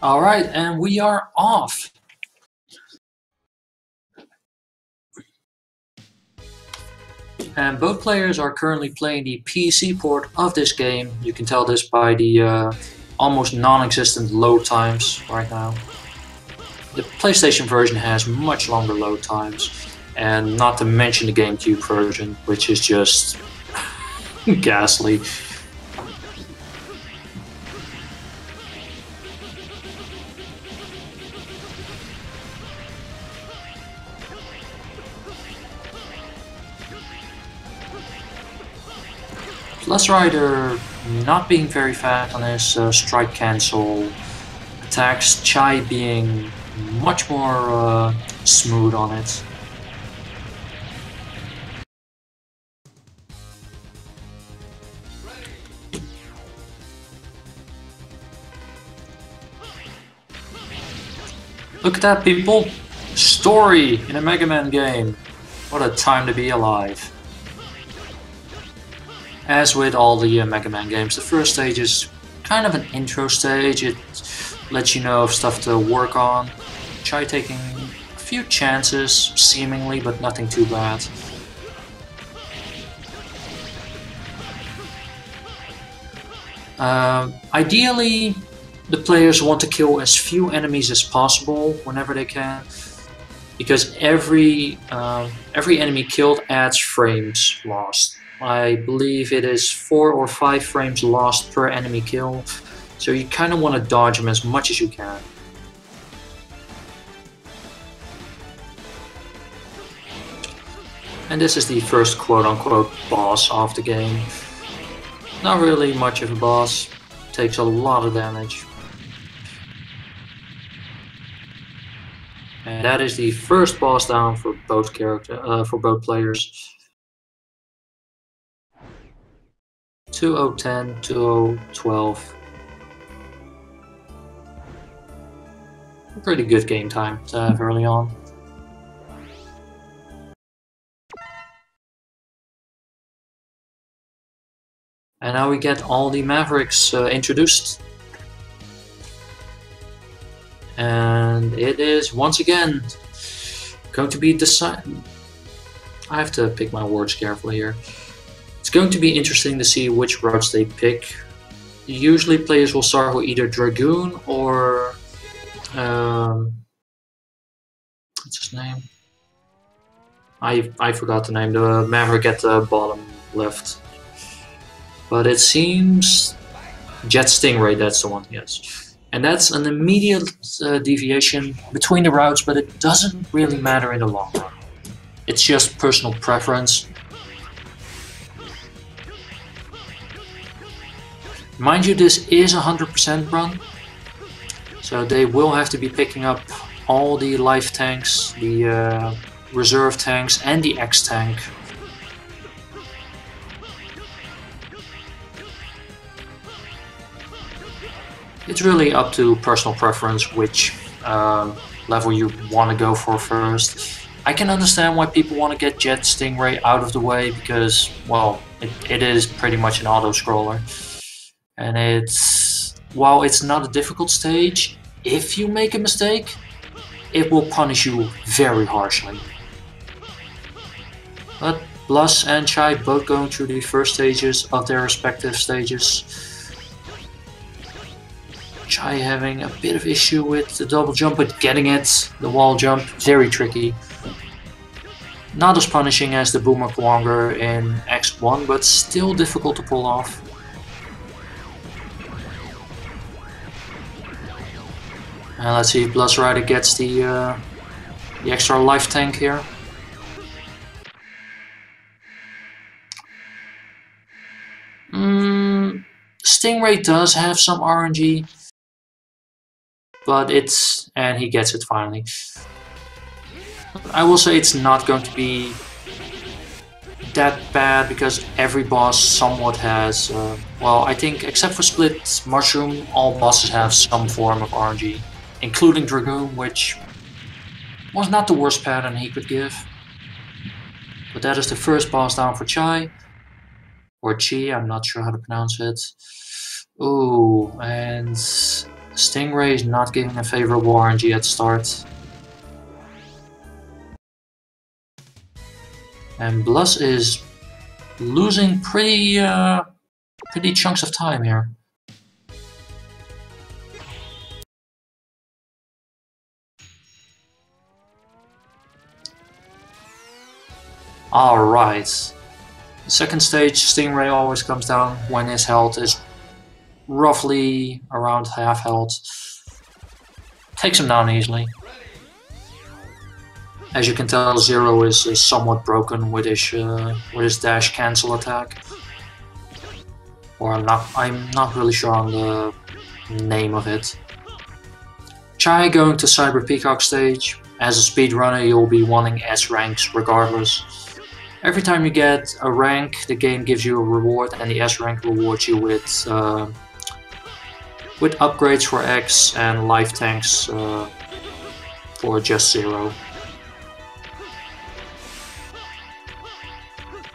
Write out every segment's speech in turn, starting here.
Alright, and we are off. And both players are currently playing the PC port of this game. You can tell this by the almost non-existent load times right now. The PlayStation version has much longer load times, and not to mention the GameCube version, which is just ghastly. Bluslider not being very fast on his strike cancel attacks, Tchy being much more smooth on it. Look at that, people! Story in a Mega Man game! What a time to be alive. As with all the Mega Man games, the first stage is kind of an intro stage. It lets you know of stuff to work on. Try taking a few chances, seemingly, but nothing too bad. Ideally, the players want to kill as few enemies as possible whenever they can, because every enemy killed adds frames lost. I believe it is 4 or 5 frames lost per enemy kill, so you kind of want to dodge them as much as you can. And this is the first quote-unquote boss of the game. Not really much of a boss, takes a lot of damage. And that is the first boss down for both players. 2010, 2012. Pretty good game time to have early on. And now we get all the Mavericks introduced. And it is once again going to be decided. I have to pick my words carefully here. It's going to be interesting to see which routes they pick. Usually players will start with either Dragoon or what's his name? I forgot the name, the Maverick at the bottom left. But it seems Jet Stingray, that's the one, yes. And that's an immediate deviation between the routes, but it doesn't really matter in the long run. It's just personal preference. Mind you, this is a 100% run, so they will have to be picking up all the life tanks, the reserve tanks, and the X tank. It's really up to personal preference which level you want to go for first. I can understand why people want to get Jet Stingray out of the way because, well, it is pretty much an auto-scroller. And while it's not a difficult stage, if you make a mistake, it will punish you very harshly. But Blus and Tchy both going through the first stages of their respective stages. Tchy having a bit of issue with the double jump, but getting it, the wall jump, very tricky. Not as punishing as the Boomer Kwanger in X1, but still difficult to pull off. And let's see if Bluslider gets the extra life tank here. Stingray does have some RNG, but and he gets it finally. I will say it's not going to be that bad because every boss somewhat has, well, I think except for Split Mushroom, all bosses have some form of RNG, including Dragoon, which was not the worst pattern he could give. But that is the first boss down for Tchy. Or Tchy, I'm not sure how to pronounce it. Ooh, and Stingray is not giving a favorable RNG at start. And Blus is losing pretty chunks of time here. Alright. The second stage, Stingray always comes down when his health is roughly around half health. Takes him down easily. As you can tell, Zero is somewhat broken with his dash cancel attack. Or I'm not really sure on the name of it. Tchy going to Cyber Peacock stage. As a speedrunner, you'll be wanting S ranks regardless. Every time you get a rank, the game gives you a reward, and the S rank rewards you with upgrades for X and life tanks for just 0.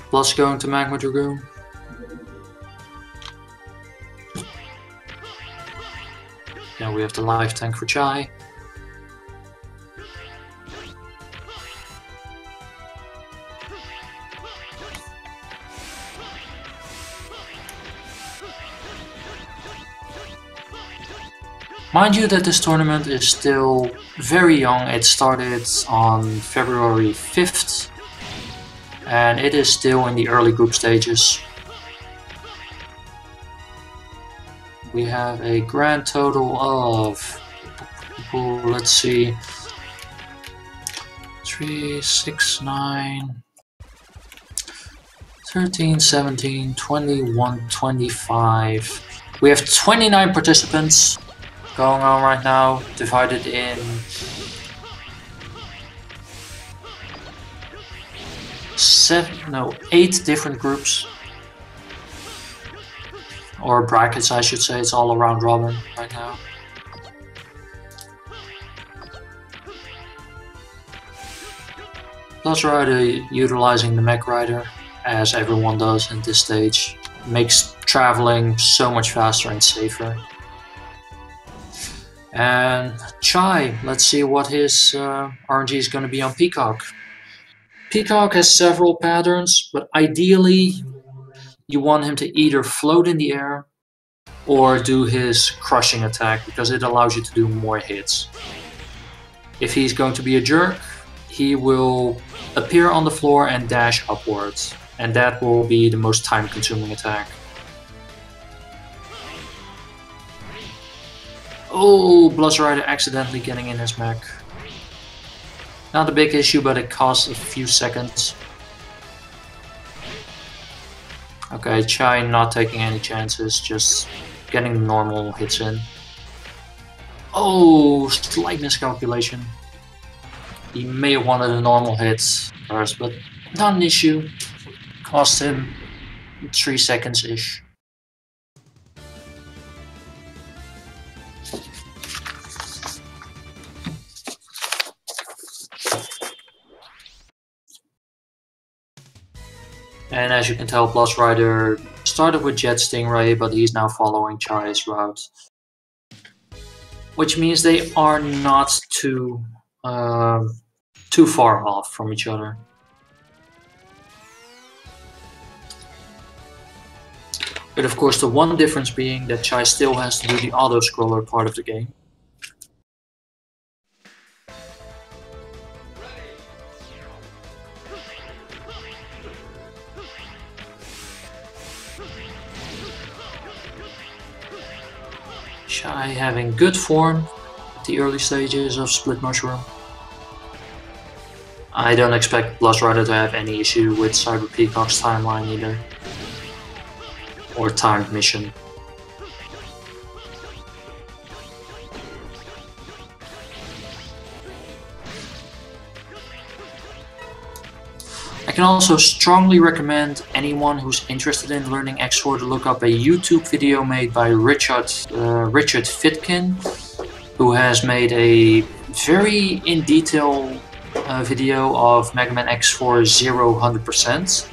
Plus going to Magma Dragoon. Now we have the life tank for Tchy. Mind you that this tournament is still very young. It started on February 5th and it is still in the early group stages. We have a grand total of, let's see, 3, 6, 9, 13, 17, 21, 25. We have 29 participants going on right now, divided in 8 different groups. Or brackets, I should say. It's all around robin right now. Bluslider utilizing the Mech Rider, as everyone does in this stage, makes traveling so much faster and safer. And Tchy, let's see what his RNG is going to be on Peacock. Peacock has several patterns, but ideally you want him to either float in the air or do his crushing attack, because it allows you to do more hits. If he's going to be a jerk, he will appear on the floor and dash upwards, and that will be the most time-consuming attack. Oh, Bluslider accidentally getting in his mech. Not a big issue, but it costs a few seconds. Okay, Tchy not taking any chances, just getting normal hits in. Oh, slight miscalculation. He may have wanted a normal hit first, but not an issue. Cost him 3 seconds-ish. And as you can tell, Bluslider started with Jet Stingray, but he's now following Tchy's route. Which means they are not too far off from each other. But of course the one difference being that Tchy still has to do the auto-scroller part of the game. Tchy having good form at the early stages of Split Mushroom. I don't expect Bluslider to have any issue with Cyber Peacock's timeline either. Or timed mission. I can also strongly recommend anyone who's interested in learning X4 to look up a YouTube video made by Richard Fitkin, who has made a very in detail video of MMX4 100%,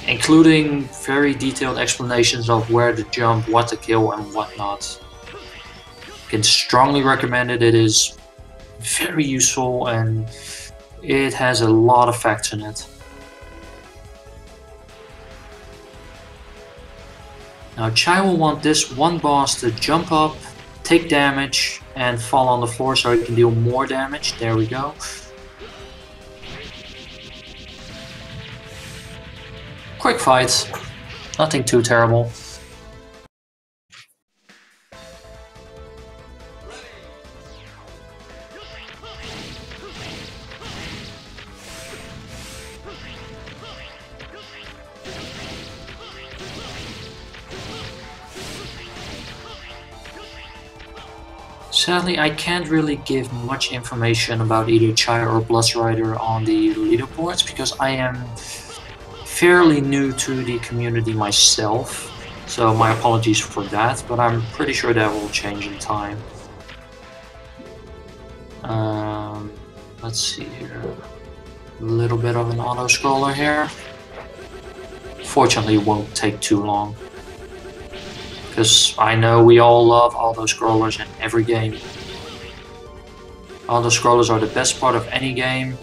including very detailed explanations of where to jump, what to kill and what not. Can strongly recommend it. It is very useful and it has a lot of facts in it. Now Tchy will want this one boss to jump up, take damage, and fall on the floor so he can deal more damage. There we go. Quick fight, nothing too terrible. Sadly, I can't really give much information about either Tchy or Bluslider on the leaderboards because I am fairly new to the community myself, so my apologies for that, but I'm pretty sure that will change in time. Let's see here. A little bit of an auto-scroller here. Fortunately, it won't take too long. Because I know we all love auto-scrollers in every game. Auto-scrollers are the best part of any game,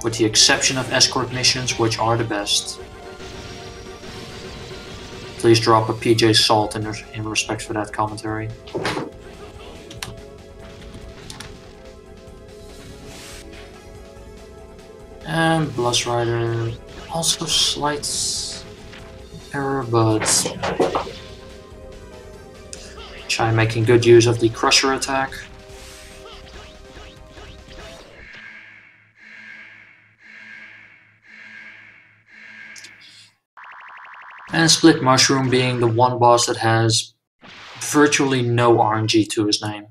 with the exception of escort missions, which are the best. Please drop a PJ Salt in respect for that commentary. And Bluslider, also slight error, but Tchy making good use of the Crusher attack. And Split Mushroom being the one boss that has virtually no RNG to his name.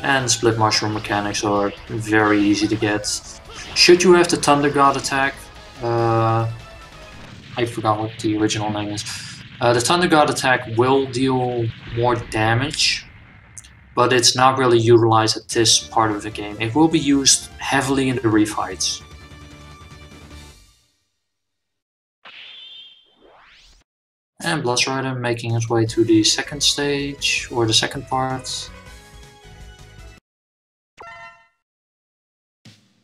And Split Mushroom mechanics are very easy to get. Should you have the Thunder God attack, I forgot what the original name is. The Thunder God attack will deal more damage, but it's not really utilized at this part of the game. It will be used heavily in the refights. And Bluslider making his way to the second stage, or the second part.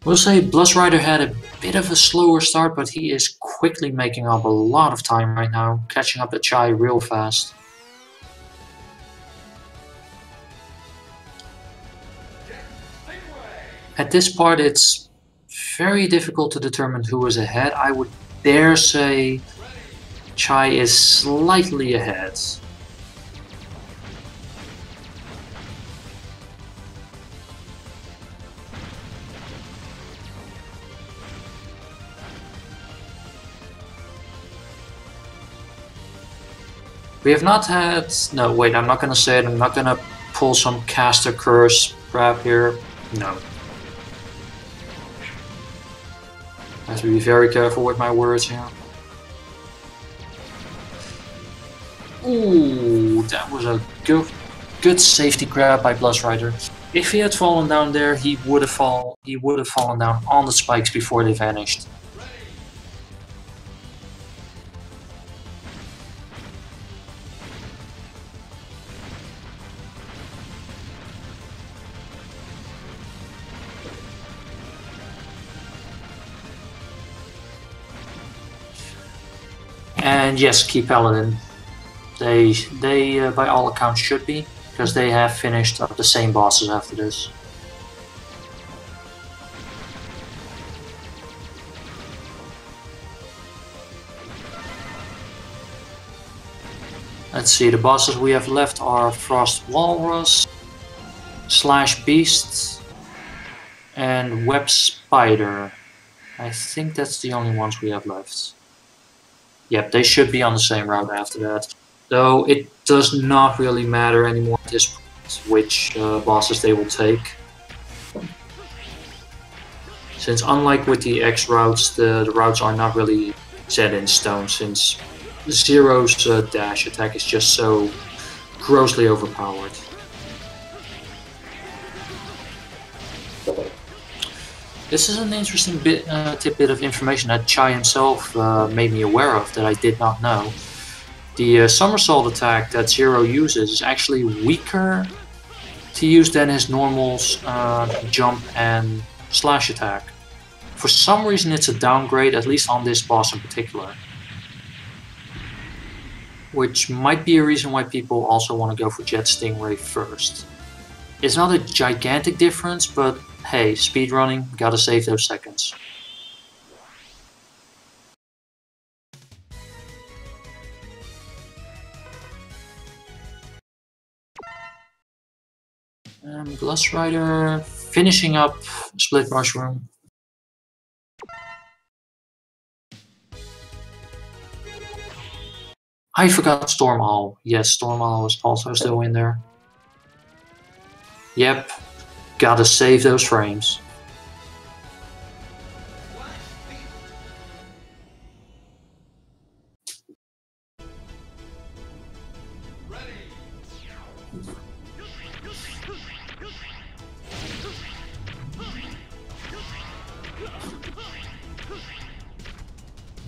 We'll say Bluslider had a bit of a slower start, but he is quickly making up a lot of time right now, catching up to Tchy real fast. At this part it's very difficult to determine who is ahead. I would dare say Tchy is slightly ahead. We have not had... No, wait, I'm not gonna say it. I'm not gonna pull some caster curse crap here. No. I have to be very careful with my words here. Ooh, that was a good safety grab by Bluslider. If he had fallen down there, he would have fallen down on the spikes before they vanished. And yes, Key Paladin. They by all accounts should be, because they have finished up the same bosses after this. Let's see, the bosses we have left are Frost Walrus, Slash Beast, and Web Spider. I think that's the only ones we have left. Yep, they should be on the same route after that. Though it does not really matter anymore at this point which bosses they will take. Since unlike with the X routes, the routes are not really set in stone, since Zero's dash attack is just so grossly overpowered. This is an interesting tidbit of information that Tchy himself made me aware of that I did not know. The somersault attack that Zero uses is actually weaker to use than his normal jump and slash attack. For some reason it's a downgrade, at least on this boss in particular. Which might be a reason why people also want to go for Jet Stingray first. It's not a gigantic difference, but hey, speedrunning, gotta save those seconds. Bluslider finishing up Split Mushroom. I forgot Storm Owl. Yes, Storm Owl is also still in there. Yep, gotta save those frames.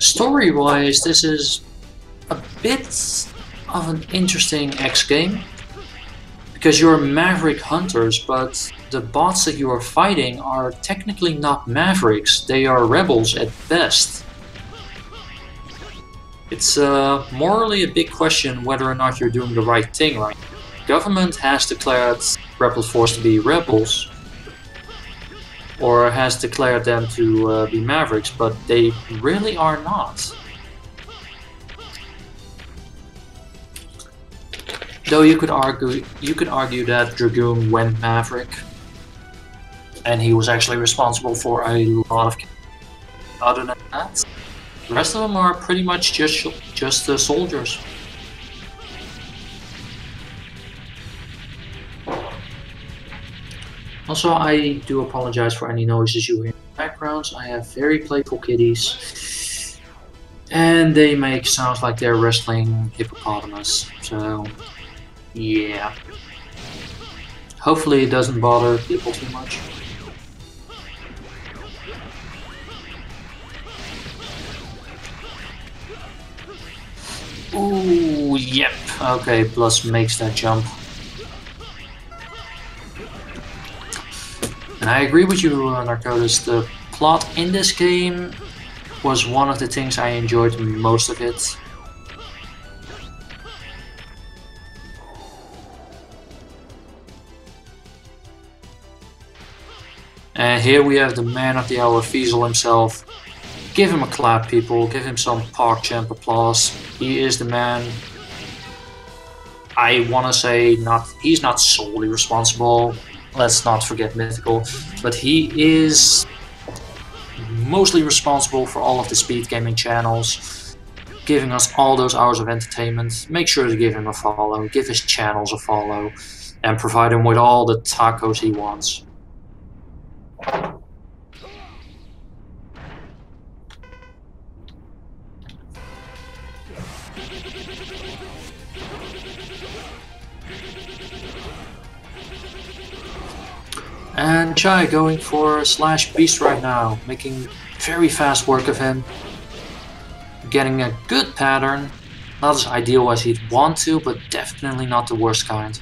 Story-wise, this is a bit of an interesting X game. Because you're Maverick Hunters, but the bots that you are fighting are technically not Mavericks, they are rebels at best. It's morally a big question whether or not you're doing the right thing right now. The government has declared Rebel Force to be rebels, or has declared them to be Mavericks, but they really are not. Though you could argue that Dragoon went Maverick, and he was actually responsible for a lot of. Other than that, the rest of them are pretty much just soldiers. Also, I do apologize for any noises you hear in the backgrounds. I have very playful kitties, and they make sounds like they're wrestling hippopotamus. So. Yeah. Hopefully it doesn't bother people too much. Ooh, yep. Okay, Plus makes that jump. And I agree with you, Narcotis. The plot in this game was one of the things I enjoyed most of it. And here we have the man of the hour, Fiesel himself. Give him a clap, people. Give him some PogChamp applause. He is the man. I want to say he's not solely responsible. Let's not forget Mythical. But he is mostly responsible for all of the speed gaming channels. Giving us all those hours of entertainment. Make sure to give him a follow. Give his channels a follow. And provide him with all the tacos he wants. And Tchy going for Slash Beast right now, making very fast work of him. Getting a good pattern, not as ideal as he'd want to, but definitely not the worst kind.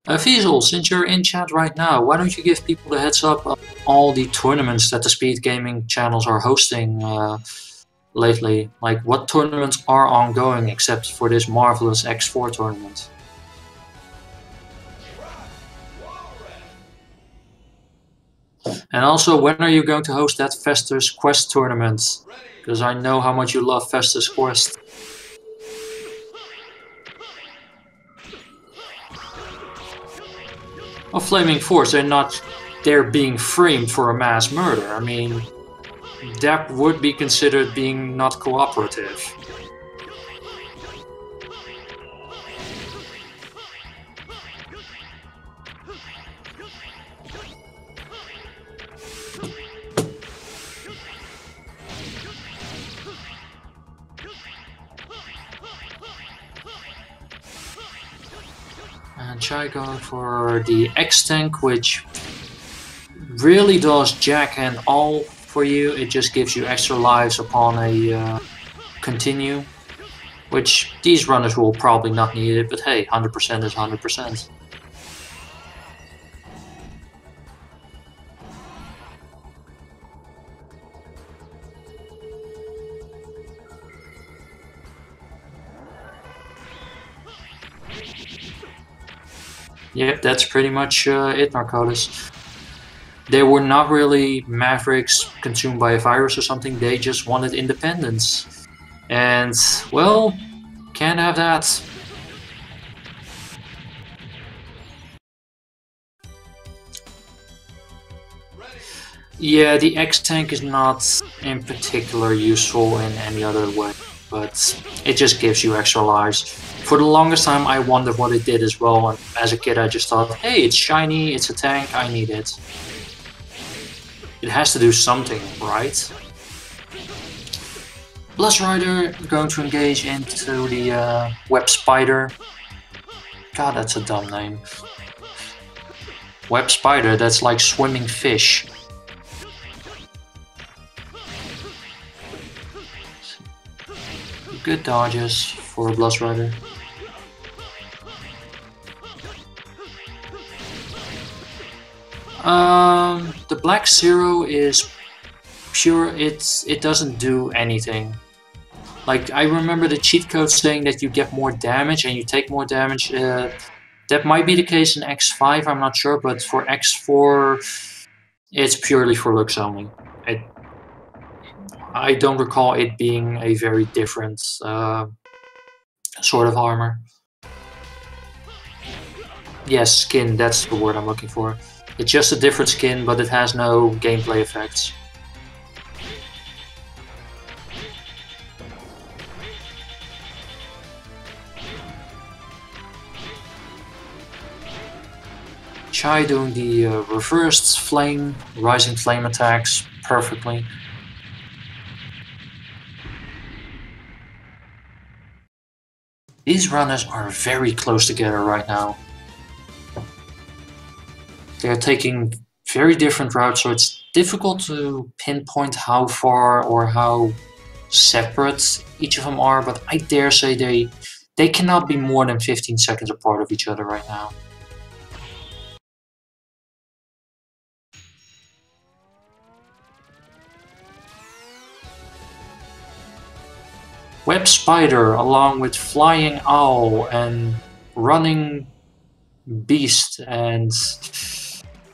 Fiesel, since you're in chat right now, why don't you give people the heads up on all the tournaments that the speed gaming channels are hosting lately? Like, what tournaments are ongoing except for this marvelous X4 tournament? And also, when are you going to host that Festus Quest tournament? Because I know how much you love Festus Quest. Well, Flaming Force, they're being framed for a mass murder. I mean, that would be considered being not cooperative. And Tchy going for the X tank, which really does jack and all for you. It just gives you extra lives upon a continue, which these runners will probably not need it, but hey, 100% is 100%. Yep, that's pretty much it, Narcotis. They were not really Mavericks consumed by a virus or something, they just wanted independence. And, well, can't have that. Yeah, the X-Tank is not in particular useful in any other way, but it just gives you extra lives. For the longest time I wondered what it did as well, and as a kid I just thought, hey, it's shiny, it's a tank, I need it. It has to do something, right? Bluslider going to engage into the Web Spider. God, that's a dumb name. Web Spider, that's like swimming fish. Good dodges for Bluslider. The Black Zero is pure, it doesn't do anything. Like, I remember the cheat code saying that you get more damage and you take more damage. That might be the case in X5, I'm not sure, but for X4 it's purely for looks only. I don't recall it being a very different sort of armor. Yes, skin, that's the word I'm looking for. It's just a different skin, but it has no gameplay effects. Tchy doing the reversed flame, rising flame attacks perfectly. These runners are very close together right now. They're taking very different routes, so it's difficult to pinpoint how far or how separate each of them are, but I dare say they cannot be more than 15 seconds apart of each other right now. Web Spider along with Flying Owl and Running Beast and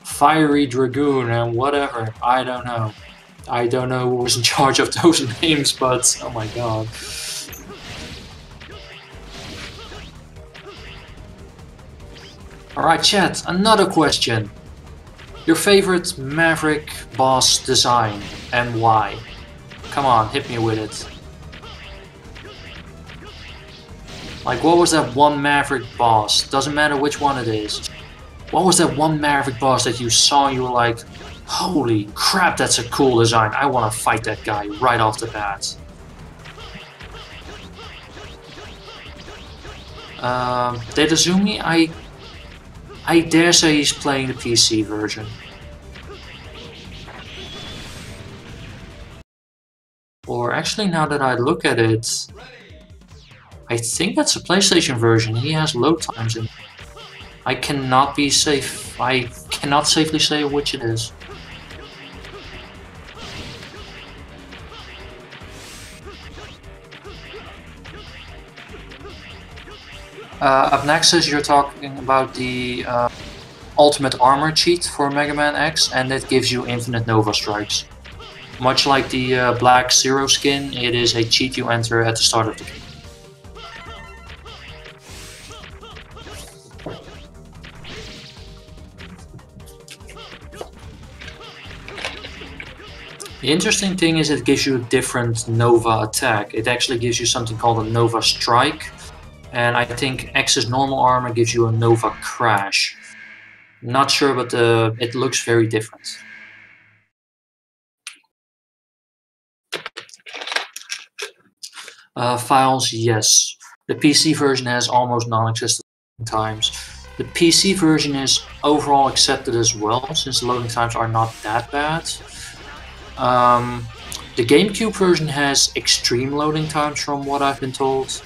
Fiery Dragoon and whatever, I don't know. I don't know who was in charge of those names, but oh my god. Alright chat, another question. Your favorite Maverick boss design and why? Come on, hit me with it. Like, what was that one Maverick boss? Doesn't matter which one it is. What was that one Maverick boss that you saw and you were like, holy crap, that's a cool design. I want to fight that guy right off the bat. Dedazumi, I dare say he's playing the PC version. Or actually, now that I look at it, I think that's a PlayStation version. He has load times in it. I cannot be safe. I cannot safely say which it is. Up next is you're talking about the Ultimate Armor cheat for Mega Man X, and it gives you infinite Nova Strikes. Much like the Black Zero skin, it is a cheat you enter at the start of the game. The interesting thing is it gives you a different Nova attack. It actually gives you something called a Nova Strike, and I think X's normal armor gives you a Nova Crash. Not sure, but it looks very different. Files, yes. The PC version has almost non-existent times. The PC version is overall accepted as well, since the loading times are not that bad. The GameCube version has extreme loading times from what I've been told.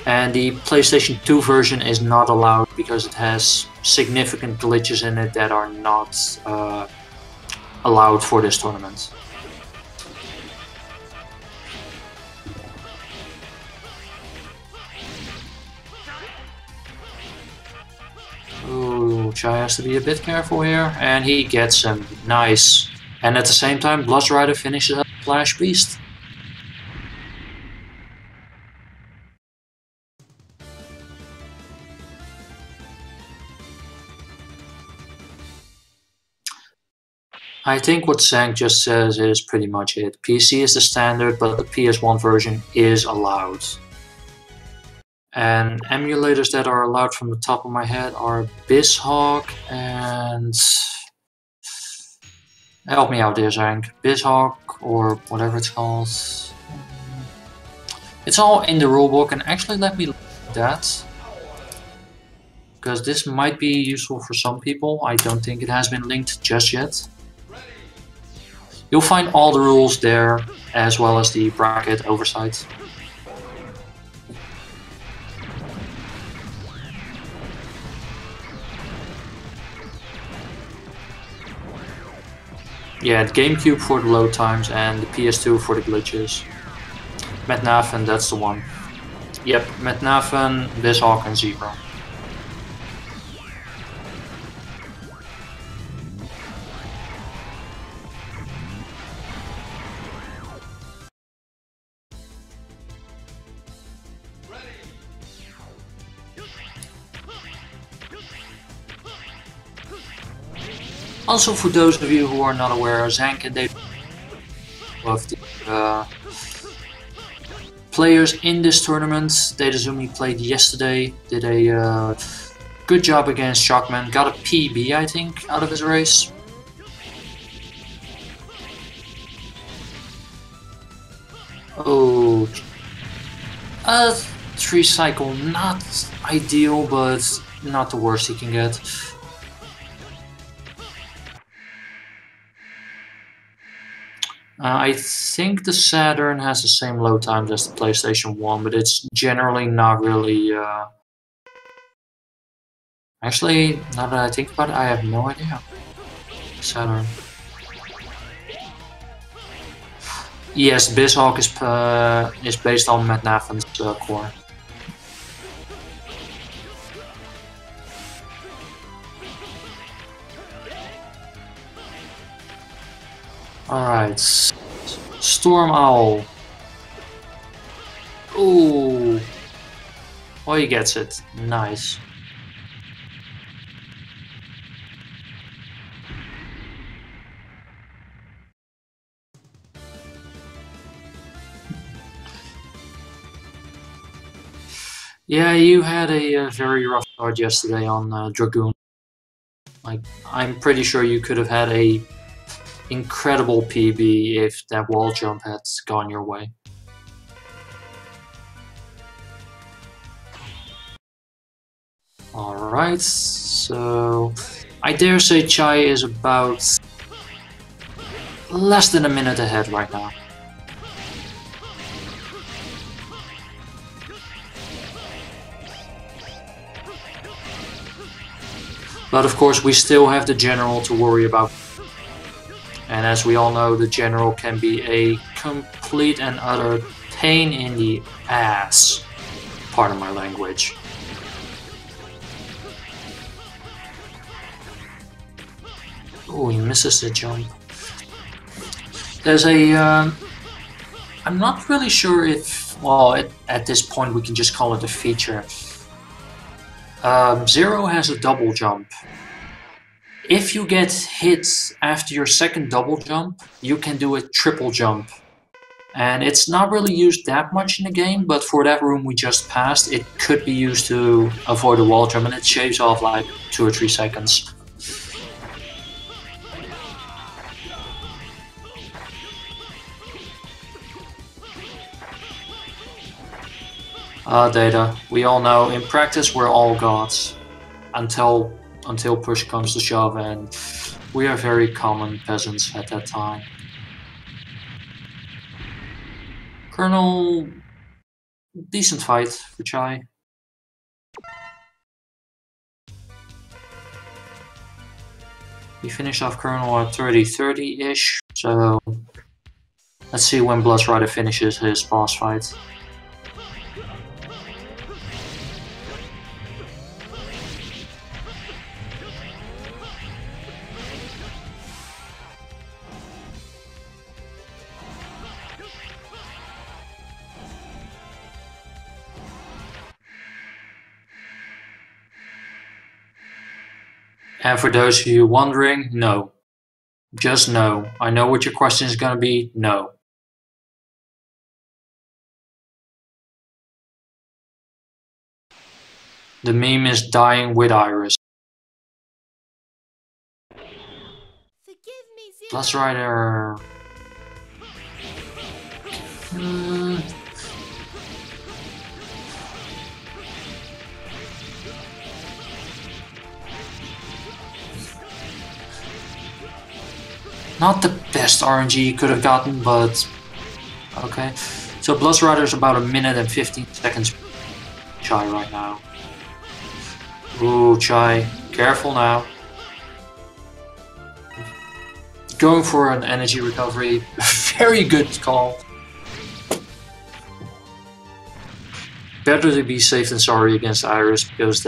And the PlayStation 2 version is not allowed because it has significant glitches in it that are not allowed for this tournament. Ooh, Tchy has to be a bit careful here, and he gets him. Nice. And at the same time, Bluslider finishes up Flash Beast. I think what Zank just says is pretty much it. PC is the standard, but the PS1 version is allowed. And emulators that are allowed from the top of my head are BizHawk and... Help me out there, Zank. BizHawk or whatever it's called. It's all in the rulebook, and actually let me look at that. Because this might be useful for some people. I don't think it has been linked just yet. You'll find all the rules there, as well as the bracket oversight. Yeah, the GameCube for the load times and the PS2 for the glitches. Metnafen, that's the one. Yep, Metnafen, BizHawk and Zebra. Also, for those of you who are not aware, Zank and Dave of the players in this tournament. Datazumi played yesterday, did a good job against Shockman, got a PB I think out of his race. Oh, 3 cycle, not ideal, but not the worst he can get. I think the Saturn has the same load times as the PlayStation 1, but it's generally not really... Actually, now that I think about it, I have no idea. Saturn. Yes, BizHawk is based on Metnafen's core. Alright, Storm Owl. Ooh. Oh, he gets it. Nice. Yeah, you had a very rough start yesterday on Dragoon. Like, I'm pretty sure you could have had a incredible PB if that wall jump had gone your way. Alright, so I dare say Tchy is about less than a minute ahead right now. But of course we still have the general to worry about. And as we all know, the general can be a complete and utter pain in the ass. Pardon my language. Oh, he misses the jump. There's a... I'm not really sure if... Well, at this point we can just call it a feature. Zero has a double jump. if you get hit after your second double jump, you can do a triple jump. And it's not really used that much in the game, but for that room we just passed, it could be used to avoid a wall jump, and it shaves off like 2 or 3 seconds. Data. We all know, in practice we're all gods. Until push comes to shove, and we are very common peasants at that time. Colonel, decent fight for Tchy. We finished off Colonel at 30-30-ish, so let's see when Bluslider finishes his boss fight. And for those of you wondering, no. Just no. I know what your question is gonna be, no. The meme is dying with Iris. Bluslider. Not the best RNG you could have gotten, but okay. So Bluslider is about 1 minute and 15 seconds. Tchy right now. Ooh, Tchy, careful now. Going for an energy recovery, very good call. Better to be safe than sorry against Iris, because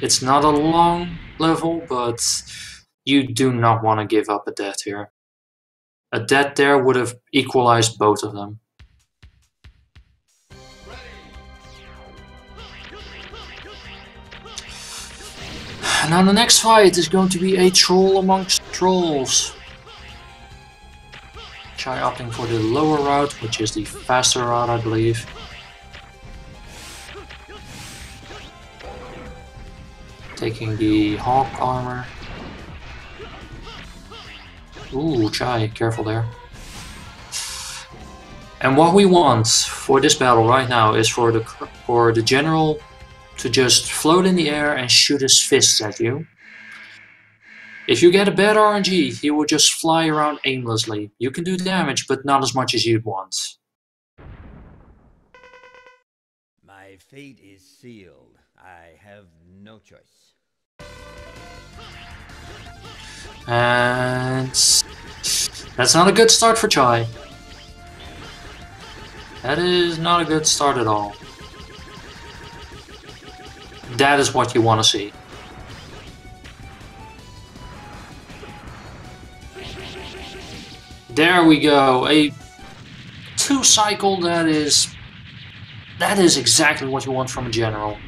it's not a long level, but you do not want to give up a death here. A death there would have equalized both of them. Now the next fight is going to be a troll amongst trolls. Tchy opting for the lower route, which is the faster route, I believe. Taking the Hawk armor. Ooh, Tchy, careful there. And what we want for this battle right now is for the general to just float in the air and shoot his fists at you. If you get a bad RNG, he will just fly around aimlessly. You can do damage, but not as much as you'd want. My fate is sealed. I have no choice. And that's not a good start for Tchy. That is not a good start at all. That is what you want to see. There we go. A 2-cycle that is exactly what you want from a general.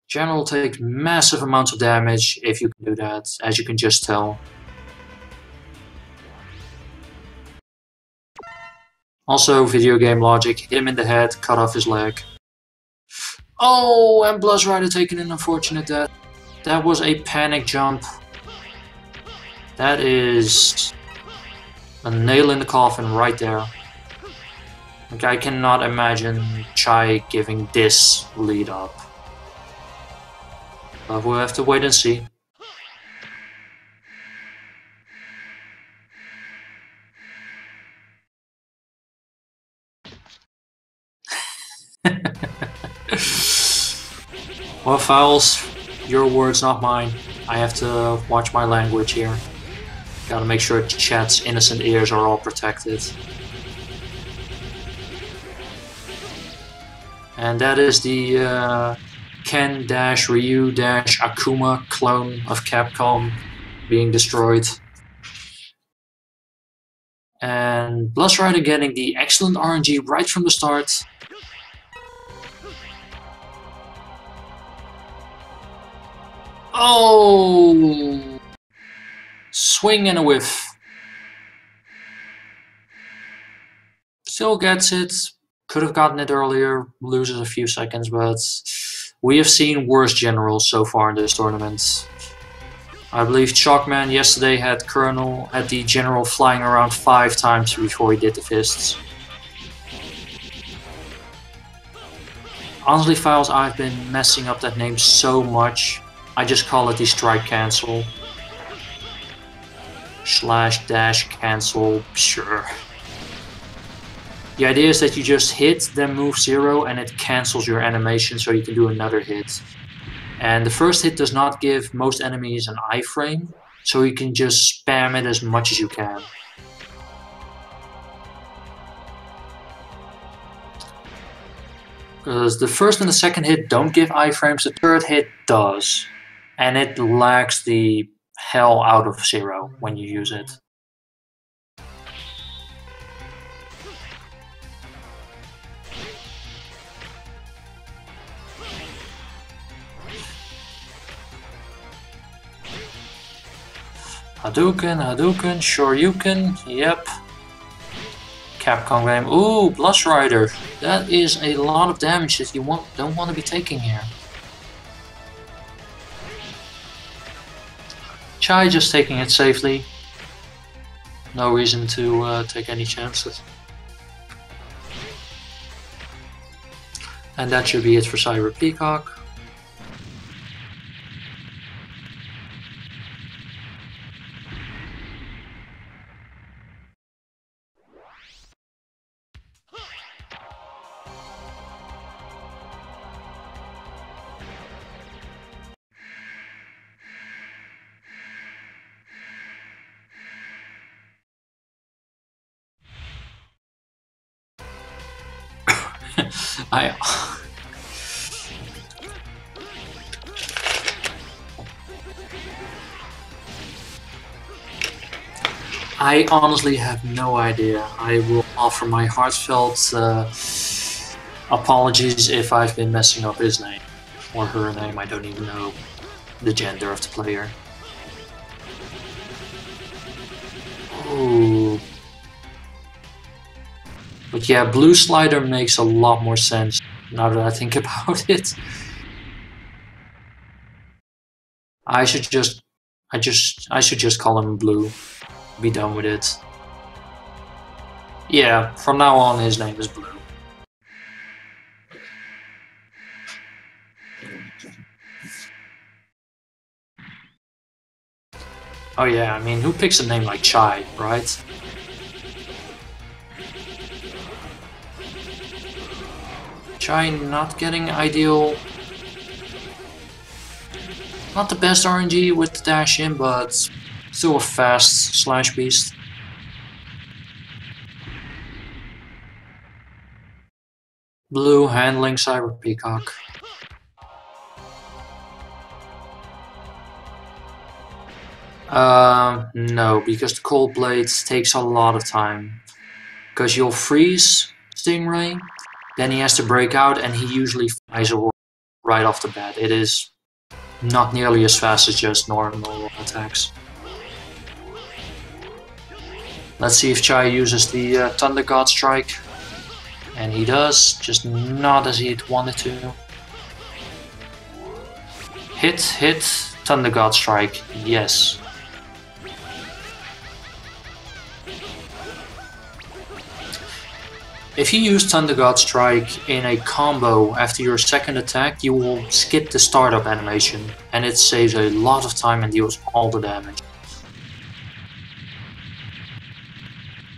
General takes massive amounts of damage if you can do that, as you can just tell. Also, video game logic, hit him in the head, cut off his leg. Oh, and Bluslider taking an unfortunate death. That was a panic jump. That is a nail in the coffin right there. Like, I cannot imagine Tchy giving this lead up. But we'll have to wait and see. Well, Fowls, your words, not mine. I have to watch my language here. Gotta make sure chat's innocent ears are all protected. And that is the Ken-Ryu-Akuma clone of Capcom being destroyed. And Bluslider getting the excellent RNG right from the start. Oh! Swing and a whiff. Still gets it. Could have gotten it earlier. Loses a few seconds, but we have seen worse generals so far in this tournament. I believe Chalkman yesterday had the general flying around 5 times before he did the fists. Honestly, Files, I've been messing up that name so much. I just call it the strike cancel. /dash cancel, sure. The idea is that you just hit, then move 0, and it cancels your animation so you can do another hit. And the first hit does not give most enemies an iframe, so you can just spam it as much as you can. Because the first and the second hit don't give iframes, the third hit does. And it lags the hell out of 0 when you use it. Hadouken, Hadouken, sure you can, yep. Capcom game, ooh, Bluslider. That is a lot of damage that you don't want to be taking here. Tchy just taking it safely. No reason to take any chances. And that should be it for Cyber Peacock. I honestly have no idea. I will offer my heartfelt apologies if I've been messing up his name. Or her name, I don't even know the gender of the player. Ooh. But yeah, Bluslider makes a lot more sense now that I think about it. I should just call him Blue. Be done with it. Yeah, from now on his name is Blue. Oh yeah, I mean, who picks a name like Tchy, right? Tchy not getting ideal. Not the best RNG with the dash in, but still a fast slash beast. Blue handling Cyber Peacock. No, because the Cold Blades takes a lot of time. Because you'll freeze Stingray, then he has to break out, and he usually flies away right off the bat. It is not nearly as fast as just normal attacks. Let's see if Tchy uses the Thunder God Strike. And he does, just not as he'd wanted to. Hit, Thunder God Strike, yes. If you use Thunder God Strike in a combo after your second attack, you will skip the startup animation, and it saves a lot of time and deals all the damage.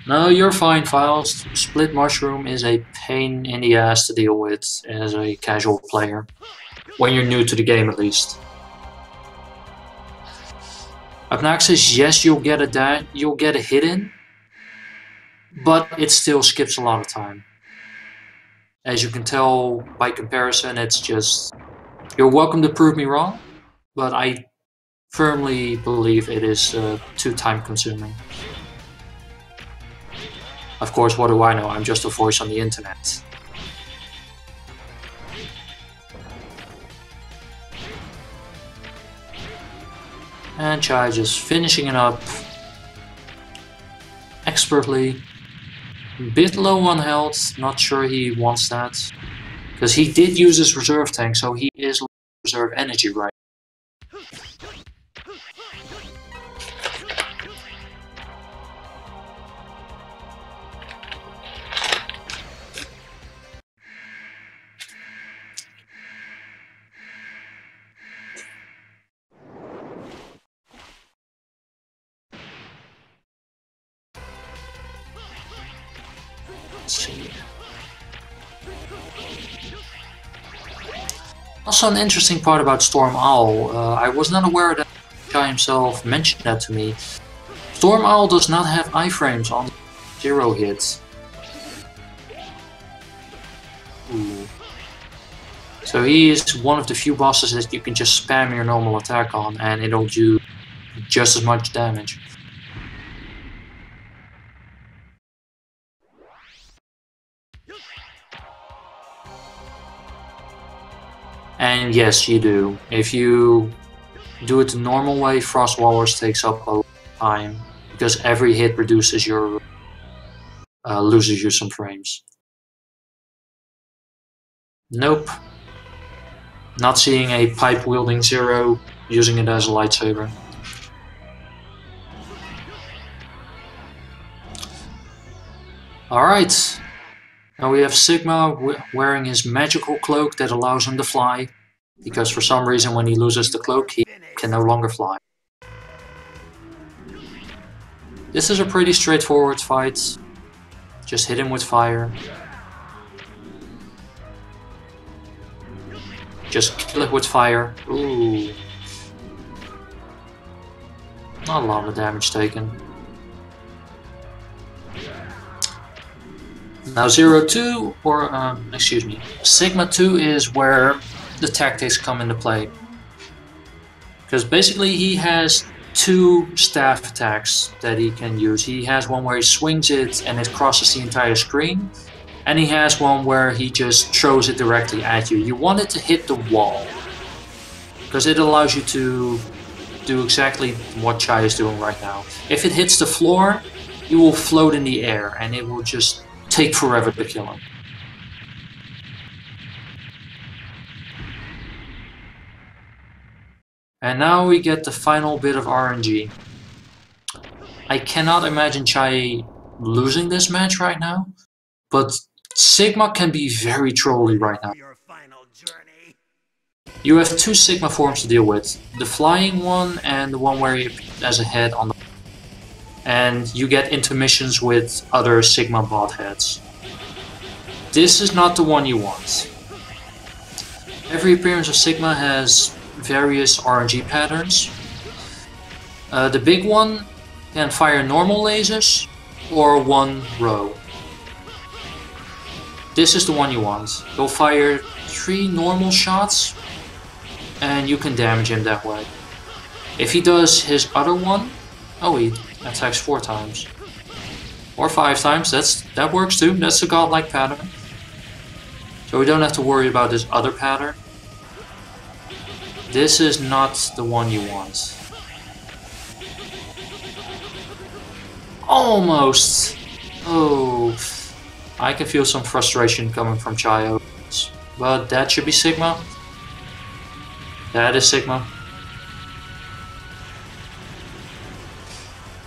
No, you're fine, Files. Split Mushroom is a pain in the ass to deal with as a casual player. When you're new to the game, at least. Obnoxious, yes, you'll get a hit in, but it still skips a lot of time. As you can tell by comparison, it's just... You're welcome to prove me wrong, but I firmly believe it is too time consuming. Of course, what do I know? I'm just a voice on the internet. And Tchy just finishing it up expertly. Bit low on health, not sure he wants that. Because he did use his reserve tank, so he is reserve energy right. Let's see. Also an interesting part about Storm Owl, I was not aware that Tchy himself mentioned that to me. Storm Owl does not have iframes on 0 hits. Ooh. So he is one of the few bosses that you can just spam your normal attack on and it'll do just as much damage. And yes, you do. If you do it the normal way, Frost Walrus takes up a lot of time because every hit reduces your loses you some frames. Nope. Not seeing a pipe wielding Zero using it as a lightsaber. Alright. Now we have Sigma wearing his magical cloak that allows him to fly. Because for some reason when he loses the cloak he can no longer fly. This is a pretty straightforward fight. Just hit him with fire. Just kill it with fire. Ooh. Not a lot of damage taken. Now 0-2, or excuse me, Sigma 2 is where the tactics come into play. Because basically he has two staff attacks that he can use. He has one where he swings it and it crosses the entire screen. And he has one where he just throws it directly at you. You want it to hit the wall. Because it allows you to do exactly what Tchy is doing right now. If it hits the floor, you will float in the air and it will just take forever to kill him. And now we get the final bit of RNG. I cannot imagine Tchy losing this match right now, but Sigma can be very trolly right now. You have two Sigma forms to deal with, the flying one and the one where he appears as a head on the and you get intermissions with other Sigma bot heads. This is not the one you want. Every appearance of Sigma has various RNG patterns. The big one can fire normal lasers or one row. This is the one you want. He'll fire 3 normal shots and you can damage him that way. If he does his other one, oh, he attacks 4 times. Or 5 times, that works too, that's the godlike pattern. So we don't have to worry about this other pattern. This is not the one you want. Almost! Oh, I can feel some frustration coming from Tchy. But that should be Sigma. That is Sigma.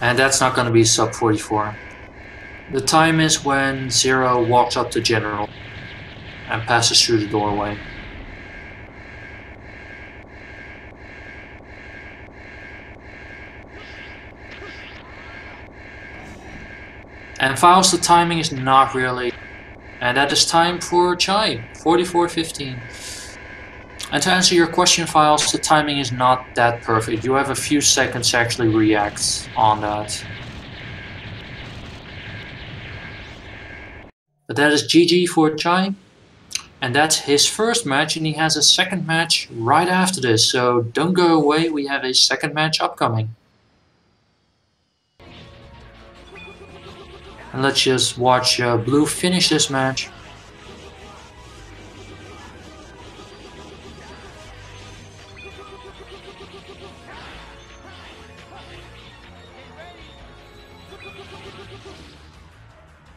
And that's not going to be sub 44. The time is when Zero walks up to General and passes through the doorway. And Files, the timing is not really. And that is time for Tchy, 44:15. And to answer your question, Files, the timing is not that perfect. You have a few seconds to actually react on that. But that is GG for Tchy. And that's his first match, and he has a second match right after this. So don't go away, we have a second match upcoming. And let's just watch Blue finish this match.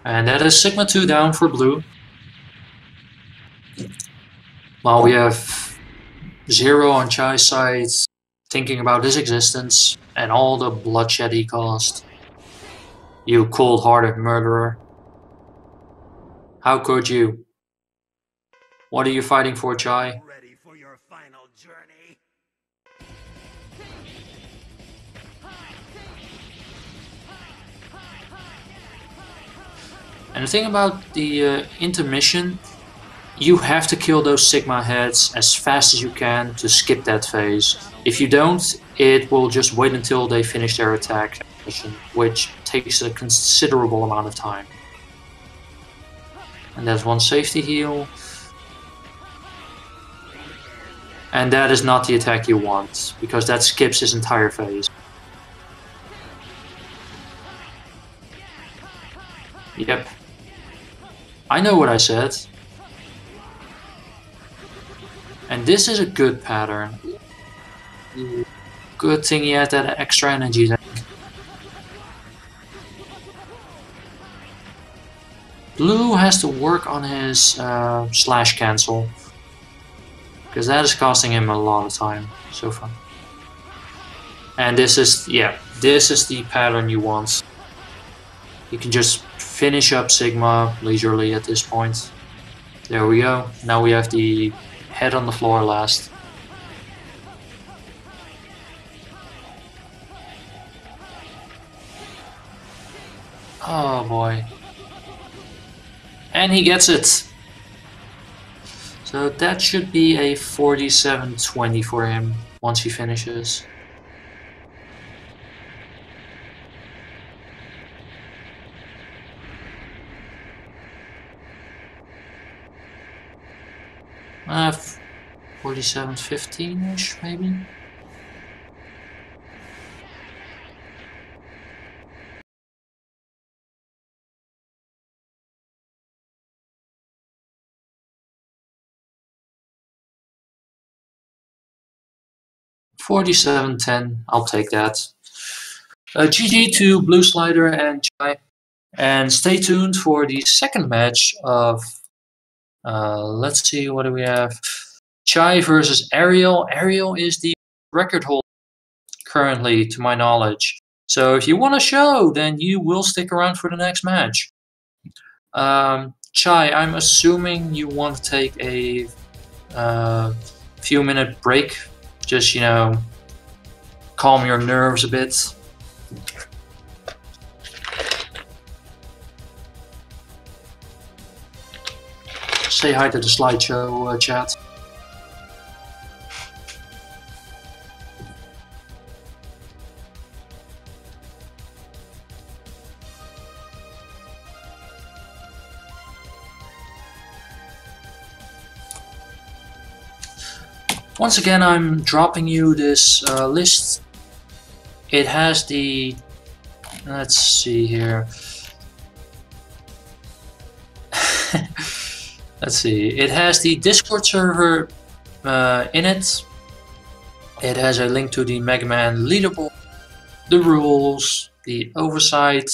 And that is Sigma 2 down for blue. While we have Zero on Tchy's side, thinking about his existence and all the bloodshed he caused. You cold-hearted murderer. How could you? What are you fighting for, Tchy? Ready for your final journey? And the thing about the intermission, you have to kill those Sigma heads as fast as you can to skip that phase. If you don't, it will just wait until they finish their attack mission, which takes a considerable amount of time. And that's one safety heal. And that is not the attack you want, because that skips his entire phase. Yep. I know what I said. And this is a good pattern. Good thing he had that extra energy tank. Blue has to work on his slash cancel. Because that is costing him a lot of time so far. And this is, yeah, this is the pattern you want. You can just finish up Sigma leisurely at this point. There we go. Now we have the head on the floor last. Oh boy. And he gets it. So that should be a 47-20 for him once he finishes. — 47-15-ish maybe? $47.10, I'll take that. GG to Bluslider and Tchy. And stay tuned for the second match of, let's see, what do we have? Tchy versus Ariel. Ariel is the record holder currently, to my knowledge. So if you want a show, then you will stick around for the next match. Tchy, I'm assuming you want to take a few-minute break. Just, you know, calm your nerves a bit. Say hi to the slideshow chat. Once again, I'm dropping you this list. It has the, let's see here. Let's see, it has the Discord server in it. It has a link to the Mega Man leaderboard, the rules, the oversight,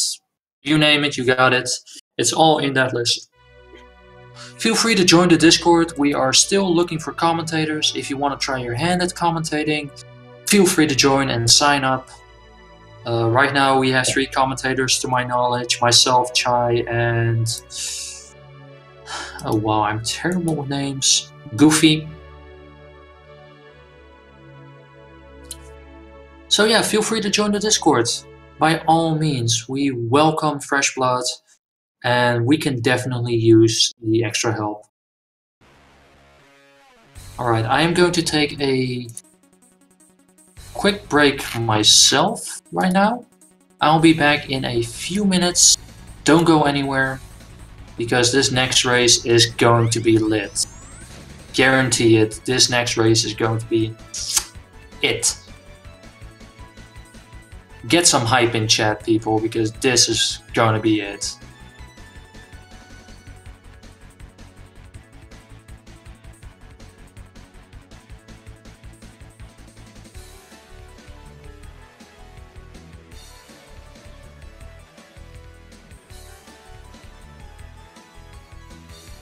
you name it, you got it. It's all in that list. Feel free to join the Discord. We are still looking for commentators. If you want to try your hand at commentating, feel free to join and sign up. Right now we have 3 commentators to my knowledge, myself, Tchy, and... oh wow, I'm terrible with names. Goofy. So yeah, feel free to join the Discord. By all means, we welcome fresh blood. And we can definitely use the extra help. Alright, I am going to take a quick break myself right now. I'll be back in a few minutes. Don't go anywhere, because this next race is going to be lit. Guarantee it, this next race is going to be it. Get some hype in chat, people, because this is going to be it.